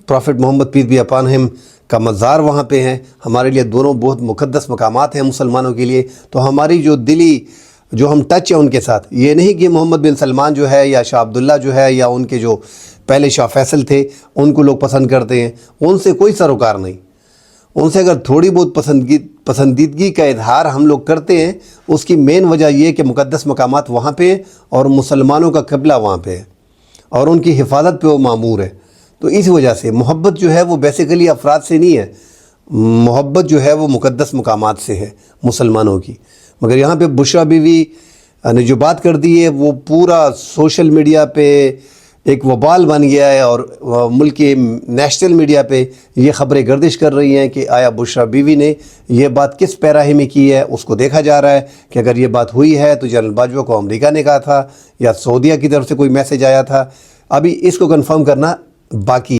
Profit Muhammad peace be upon him کا مزار وہاں پہ ہیں. ہمارے لیے دونوں بہت مقدس مقامات ہیں مسلمانوں کے لیے. تو ہماری جو ہم ٹچ ہے ان کے ساتھ، یہ نہیں کہ محمد بن سلمان جو ہے یا شاہ عبداللہ جو ہے یا ان کے جو پہلے شاہ فیصل تھے ان کو لوگ پسند کرتے ہیں. ان سے کوئی سروکار نہیں. ان سے اگر تھوڑی بہت پسندیدگی کا اظہار ہم لوگ کرتے ہیں، اس کی مین وجہ یہ کہ مقدس مقامات وہاں پہ ہیں اور مسلمانوں کا قبلہ وہاں پہ ہے اور ان کی حفاظت پہ وہ مامور ہے. تو اس وجہ سے محبت جو ہے وہ بیسیکلی افراد سے نہیں ہے، محبت جو ہے وہ مقدس مقامات سے ہے مسلمانوں کی. مگر یہاں پہ بشریٰ بیوی نے جو بات کر دی ہے وہ پورا سوشل میڈیا پہ ایک وبال بن گیا ہے اور ملک کے نیشنل میڈیا پہ یہ خبریں گردش کر رہی ہیں کہ آیا بشریٰ بیوی نے یہ بات کس پیراہے میں کی ہے. اس کو دیکھا جا رہا ہے کہ اگر یہ بات ہوئی ہے تو جنرل باجوہ کو امریکہ نے کہا تھا یا سعودیہ کی طرف سے کوئی میسج آیا تھا. ابھی اس کو کنفرم کرنا باقی